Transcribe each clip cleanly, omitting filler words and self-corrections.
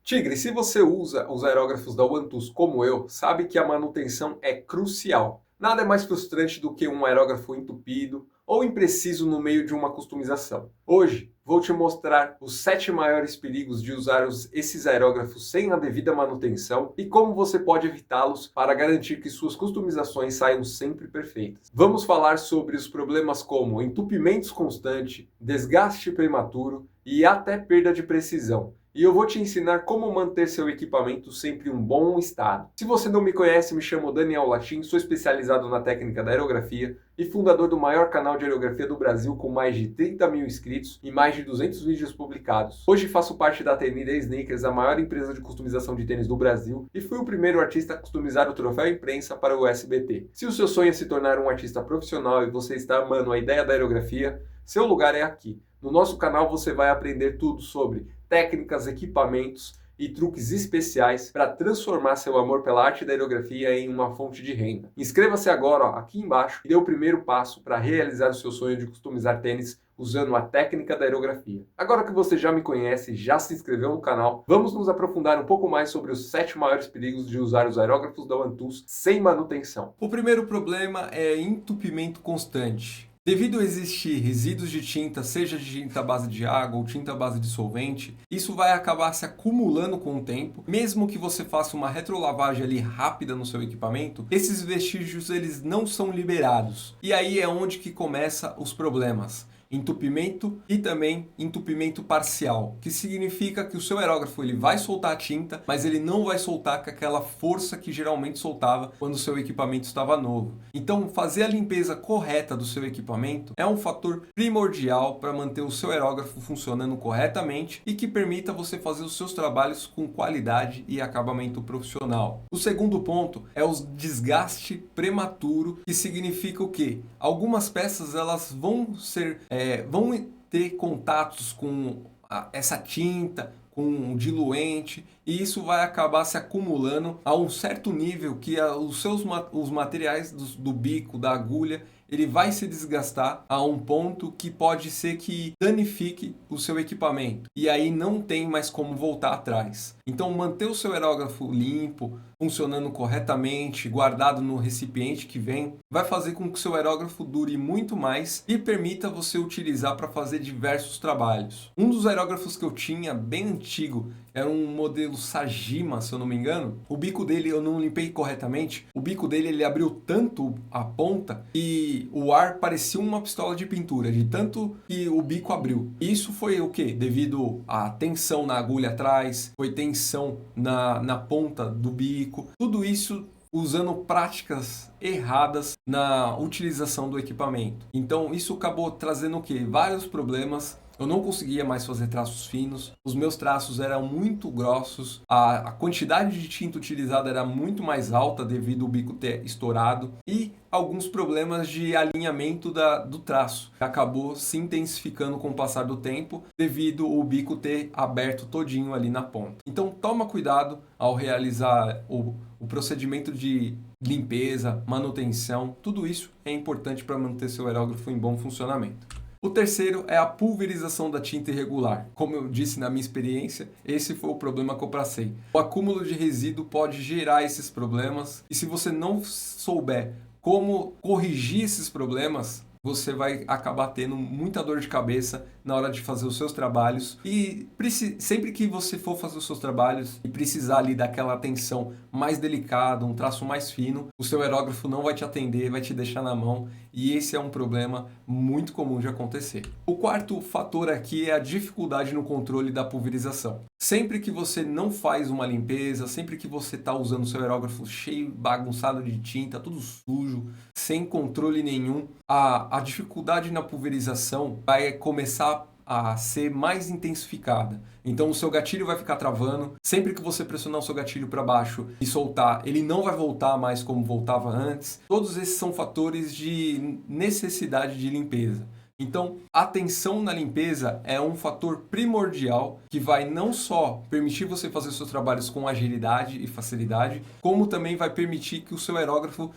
Tigre, se você usa os aerógrafos da OneTools como eu, sabe que a manutenção é crucial. Nada é mais frustrante do que um aerógrafo entupido ou impreciso no meio de uma customização. Hoje, vou te mostrar os 7 maiores perigos de usar esses aerógrafos sem a devida manutenção e como você pode evitá-los para garantir que suas customizações saiam sempre perfeitas. Vamos falar sobre os problemas como entupimentos constante, desgaste prematuro e até perda de precisão. E eu vou te ensinar como manter seu equipamento sempre em um bom estado. Se você não me conhece, me chamo Daniel Latim, sou especializado na técnica da aerografia e fundador do maior canal de aerografia do Brasil com mais de 30 mil inscritos e mais de 200 vídeos publicados. Hoje faço parte da TND Sneakers, a maior empresa de customização de tênis do Brasil, e fui o primeiro artista a customizar o troféu imprensa para o SBT. Se o seu sonho é se tornar um artista profissional e você está amando a ideia da aerografia, seu lugar é aqui. No nosso canal você vai aprender tudo sobre técnicas, equipamentos e truques especiais para transformar seu amor pela arte da aerografia em uma fonte de renda. Inscreva-se agora aqui embaixo e dê o primeiro passo para realizar o seu sonho de customizar tênis usando a técnica da aerografia. Agora que você já me conhece, já se inscreveu no canal, vamos nos aprofundar um pouco mais sobre os 7 maiores perigos de usar os aerógrafos da OneTools sem manutenção. O primeiro problema é entupimento constante. Devido a existir resíduos de tinta, seja de tinta à base de água ou tinta à base de solvente, isso vai acabar se acumulando com o tempo. Mesmo que você faça uma retrolavagem ali rápida no seu equipamento, esses vestígios eles não são liberados. E aí é onde que começa os problemas. Entupimento e também entupimento parcial, que significa que o seu aerógrafo ele vai soltar a tinta, mas ele não vai soltar com aquela força que geralmente soltava quando o seu equipamento estava novo. Então, fazer a limpeza correta do seu equipamento é um fator primordial para manter o seu aerógrafo funcionando corretamente e que permita você fazer os seus trabalhos com qualidade e acabamento profissional. O segundo ponto é o desgaste prematuro, que significa o quê? Algumas peças elas vão ter contatos com essa tinta, com um diluente, e isso vai acabar se acumulando a um certo nível que os materiais do bico, da agulha, ele vai se desgastar a um ponto que pode ser que danifique o seu equipamento. E aí não tem mais como voltar atrás. Então manter o seu aerógrafo limpo, funcionando corretamente, guardado no recipiente que vem, vai fazer com que o seu aerógrafo dure muito mais e permita você utilizar para fazer diversos trabalhos. Um dos aerógrafos que eu tinha, bem antigo, era um modelo Sajima, se eu não me engano. O bico dele eu não limpei corretamente. O bico dele ele abriu tanto a ponta e o ar parecia uma pistola de pintura, de tanto que o bico abriu. Isso foi o quê? Devido à tensão na agulha atrás, foi tensão na ponta do bico. Tudo isso usando práticas erradas na utilização do equipamento. Então isso acabou trazendo o quê? Vários problemas. Eu não conseguia mais fazer traços finos, os meus traços eram muito grossos, a quantidade de tinta utilizada era muito mais alta devido ao bico ter estourado e alguns problemas de alinhamento do traço. Acabou se intensificando com o passar do tempo devido ao bico ter aberto todinho ali na ponta. Então toma cuidado ao realizar o procedimento de limpeza, manutenção, tudo isso é importante para manter seu aerógrafo em bom funcionamento. O terceiro é a pulverização da tinta irregular. Como eu disse na minha experiência, esse foi o problema que eu passei. O acúmulo de resíduo pode gerar esses problemas e se você não souber como corrigir esses problemas, você vai acabar tendo muita dor de cabeça na hora de fazer os seus trabalhos e sempre que você for fazer os seus trabalhos e precisar ali daquela atenção mais delicada, um traço mais fino, o seu aerógrafo não vai te atender, vai te deixar na mão e esse é um problema muito comum de acontecer. O quarto fator aqui é a dificuldade no controle da pulverização. Sempre que você não faz uma limpeza, sempre que você está usando o seu aerógrafo cheio, bagunçado de tinta, tudo sujo, sem controle nenhum, a dificuldade na pulverização vai começar a ser mais intensificada. Então o seu gatilho vai ficar travando. Sempre que você pressionar o seu gatilho para baixo e soltar, ele não vai voltar mais como voltava antes. Todos esses são fatores de necessidade de limpeza. Então, atenção na limpeza é um fator primordial que vai não só permitir você fazer seus trabalhos com agilidade e facilidade, como também vai permitir que o seu aerógrafo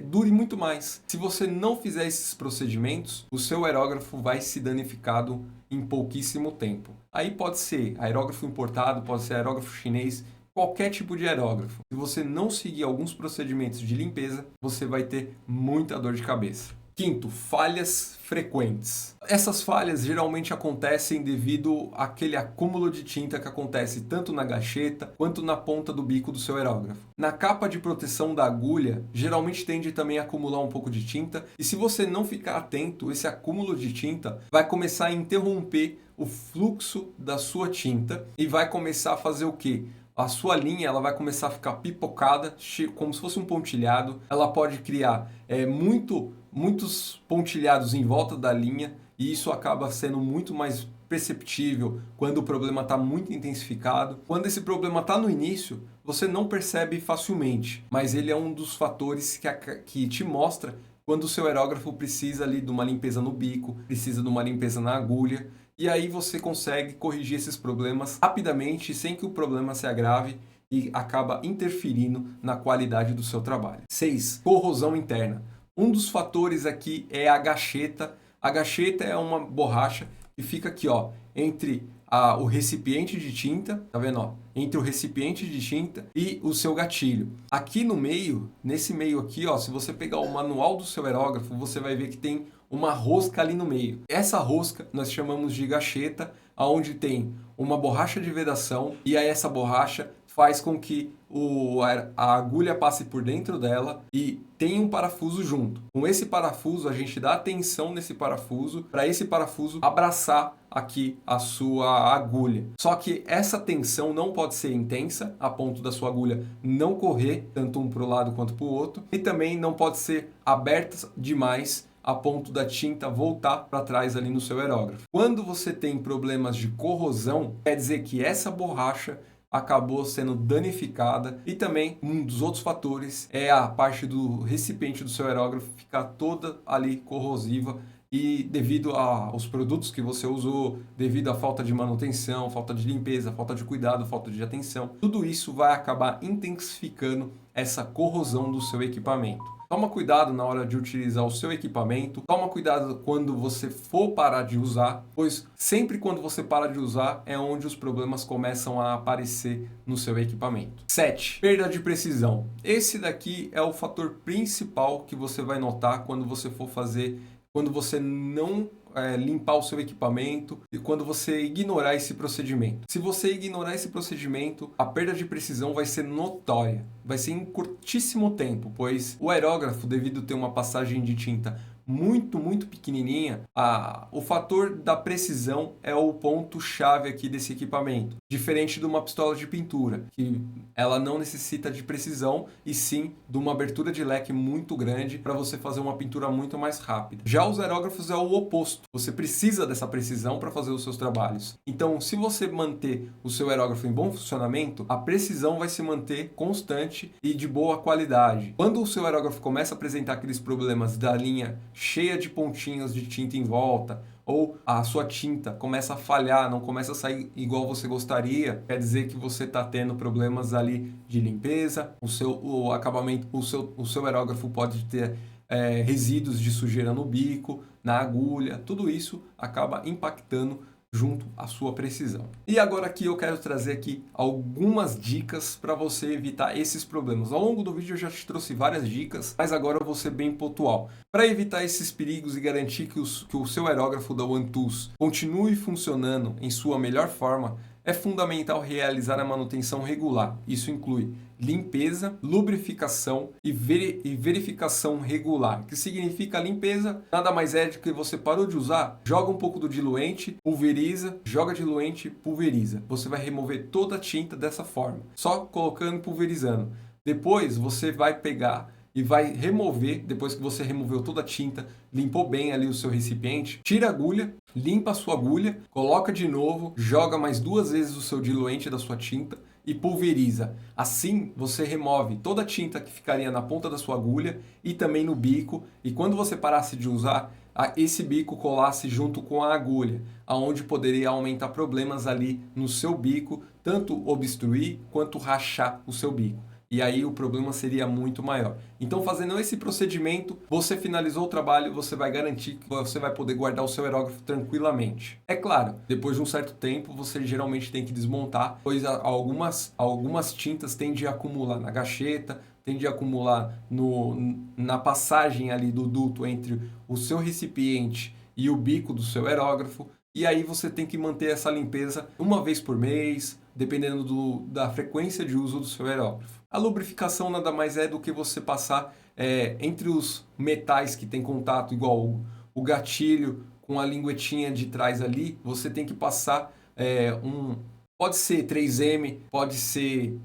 dure muito mais. Se você não fizer esses procedimentos, o seu aerógrafo vai se danificado em pouquíssimo tempo. Aí pode ser aerógrafo importado, pode ser aerógrafo chinês, qualquer tipo de aerógrafo. Se você não seguir alguns procedimentos de limpeza, você vai ter muita dor de cabeça. Quinto, falhas frequentes. Essas falhas geralmente acontecem devido àquele acúmulo de tinta que acontece tanto na gacheta quanto na ponta do bico do seu aerógrafo. Na capa de proteção da agulha, geralmente tende também a acumular um pouco de tinta, e se você não ficar atento, esse acúmulo de tinta vai começar a interromper o fluxo da sua tinta e vai começar a fazer o quê? A sua linha ela vai começar a ficar pipocada, como se fosse um pontilhado. Ela pode criar muitos pontilhados em volta da linha e isso acaba sendo muito mais perceptível quando o problema está muito intensificado. Quando esse problema está no início, você não percebe facilmente, mas ele é um dos fatores que te mostra quando o seu aerógrafo precisa ali de uma limpeza no bico, precisa de uma limpeza na agulha. E aí você consegue corrigir esses problemas rapidamente, sem que o problema se agrave e acaba interferindo na qualidade do seu trabalho. 6. Corrosão interna. Um dos fatores aqui é a gacheta. A gacheta é uma borracha que fica aqui, ó, entre o recipiente de tinta, tá vendo, ó? Entre o recipiente de tinta e o seu gatilho. Aqui no meio, nesse meio aqui, ó, se você pegar o manual do seu aerógrafo, você vai ver que tem uma rosca ali no meio. Essa rosca nós chamamos de gacheta, onde tem uma borracha de vedação e aí essa borracha faz com que a agulha passe por dentro dela e tem um parafuso junto. Com esse parafuso, a gente dá atenção nesse parafuso para esse parafuso abraçar aqui a sua agulha. Só que essa tensão não pode ser intensa, a ponto da sua agulha não correr tanto um para o lado quanto para o outro, e também não pode ser aberta demais a ponto da tinta voltar para trás ali no seu aerógrafo. Quando você tem problemas de corrosão, quer dizer que essa borracha acabou sendo danificada, e também um dos outros fatores é a parte do recipiente do seu aerógrafo ficar toda ali corrosiva, e devido aos produtos que você usou, devido à falta de manutenção, falta de limpeza, falta de cuidado, falta de atenção, tudo isso vai acabar intensificando essa corrosão do seu equipamento. Toma cuidado na hora de utilizar o seu equipamento, toma cuidado quando você for parar de usar, pois sempre quando você para de usar é onde os problemas começam a aparecer no seu equipamento. 7. Perda de precisão. Esse daqui é o fator principal que você vai notar quando você for fazer, quando você não limpar o seu equipamento e quando você ignorar esse procedimento. Se você ignorar esse procedimento, a perda de precisão vai ser notória, vai ser em curtíssimo tempo, pois o aerógrafo, devido a ter uma passagem de tinta muito pequenininha, o fator da precisão é o ponto-chave aqui desse equipamento. Diferente de uma pistola de pintura, que ela não necessita de precisão, e sim de uma abertura de leque muito grande para você fazer uma pintura muito mais rápida. Já os aerógrafos é o oposto. Você precisa dessa precisão para fazer os seus trabalhos. Então, se você manter o seu aerógrafo em bom funcionamento, a precisão vai se manter constante e de boa qualidade. Quando o seu aerógrafo começa a apresentar aqueles problemas da linha cheia de pontinhos de tinta em volta, ou a sua tinta começa a falhar, não começa a sair igual você gostaria, quer dizer que você está tendo problemas ali de limpeza, o acabamento, o seu aerógrafo pode ter resíduos de sujeira no bico, na agulha, tudo isso acaba impactando junto à sua precisão. E agora aqui eu quero trazer aqui algumas dicas para você evitar esses problemas. Ao longo do vídeo eu já te trouxe várias dicas, mas agora eu vou ser bem pontual. Para evitar esses perigos e garantir que o seu aerógrafo da OneTools continue funcionando em sua melhor forma, é fundamental realizar a manutenção regular. Isso inclui limpeza, lubrificação e verificação regular. Que significa limpeza, nada mais é do que você parou de usar, joga um pouco do diluente, pulveriza, joga diluente, pulveriza. Você vai remover toda a tinta dessa forma, só colocando e pulverizando. Depois você vai pegar e vai remover, depois que você removeu toda a tinta, limpou bem ali o seu recipiente, tira a agulha, limpa a sua agulha, coloca de novo, joga mais 2 vezes o seu diluente da sua tinta e pulveriza. Assim, você remove toda a tinta que ficaria na ponta da sua agulha e também no bico, e quando você parasse de usar, esse bico colasse junto com a agulha, aonde poderia aumentar problemas ali no seu bico, tanto obstruir quanto rachar o seu bico. E aí o problema seria muito maior. Então, fazendo esse procedimento, você finalizou o trabalho, você vai garantir que você vai poder guardar o seu aerógrafo tranquilamente. É claro, depois de um certo tempo, você geralmente tem que desmontar, pois algumas tintas tendem a acumular na gacheta, tende a acumular na passagem ali do duto entre o seu recipiente e o bico do seu aerógrafo. E aí você tem que manter essa limpeza uma vez por mês, dependendo da frequência de uso do seu aerógrafo. A lubrificação nada mais é do que você passar entre os metais que tem contato, igual o gatilho com a linguetinha de trás ali, você tem que passar pode ser 3M, pode ser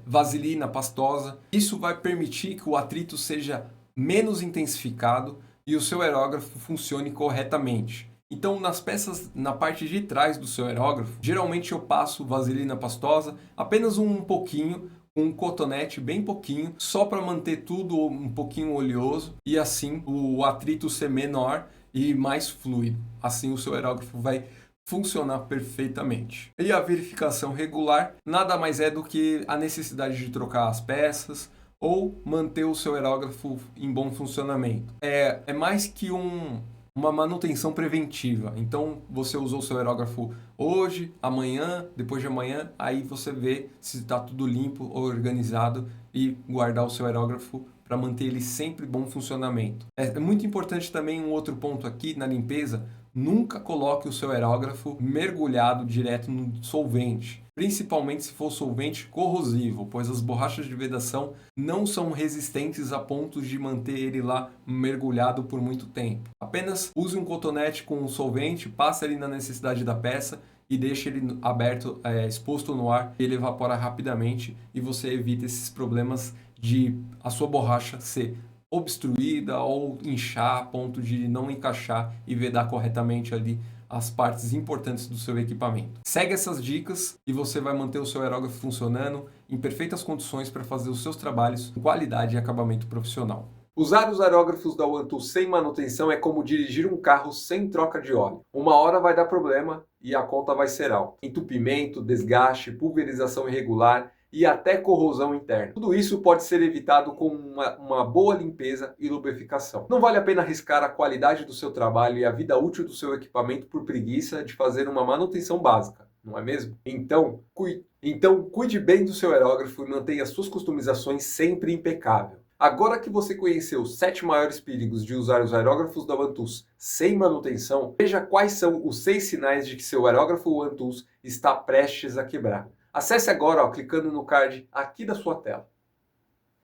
vaselina pastosa. Isso vai permitir que o atrito seja menos intensificado e o seu aerógrafo funcione corretamente. Então, nas peças, na parte de trás do seu aerógrafo, geralmente eu passo vaselina pastosa, apenas um pouquinho, um cotonete bem pouquinho, só para manter tudo um pouquinho oleoso e assim o atrito ser menor e mais fluido. Assim o seu aerógrafo vai funcionar perfeitamente. E a verificação regular nada mais é do que a necessidade de trocar as peças ou manter o seu aerógrafo em bom funcionamento. É mais que uma manutenção preventiva. Então, você usou o seu aerógrafo hoje, amanhã, depois de amanhã, aí você vê se está tudo limpo, organizado e guardar o seu aerógrafo para manter ele sempre em bom funcionamento. É muito importante também um outro ponto aqui na limpeza, nunca coloque o seu aerógrafo mergulhado direto no solvente, principalmente se for solvente corrosivo, pois as borrachas de vedação não são resistentes a ponto de manter ele lá mergulhado por muito tempo. Apenas use um cotonete com um solvente, passe ali na necessidade da peça e deixe ele aberto, exposto no ar, ele evapora rapidamente e você evita esses problemas de a sua borracha ser obstruída ou inchar a ponto de não encaixar e vedar corretamente ali as partes importantes do seu equipamento. Segue essas dicas e você vai manter o seu aerógrafo funcionando em perfeitas condições para fazer os seus trabalhos com qualidade e acabamento profissional. Usar os aerógrafos da OneTools sem manutenção é como dirigir um carro sem troca de óleo. Uma hora vai dar problema e a conta vai ser alta. Entupimento, desgaste, pulverização irregular e até corrosão interna. Tudo isso pode ser evitado com uma boa limpeza e lubrificação. Não vale a pena arriscar a qualidade do seu trabalho e a vida útil do seu equipamento por preguiça de fazer uma manutenção básica, não é mesmo? Então, cuide bem do seu aerógrafo e mantenha suas customizações sempre impecável. Agora que você conheceu os 7 maiores perigos de usar os aerógrafos da OneTools sem manutenção, veja quais são os 6 sinais de que seu aerógrafo OneTools está prestes a quebrar. Acesse agora, clicando no card aqui da sua tela.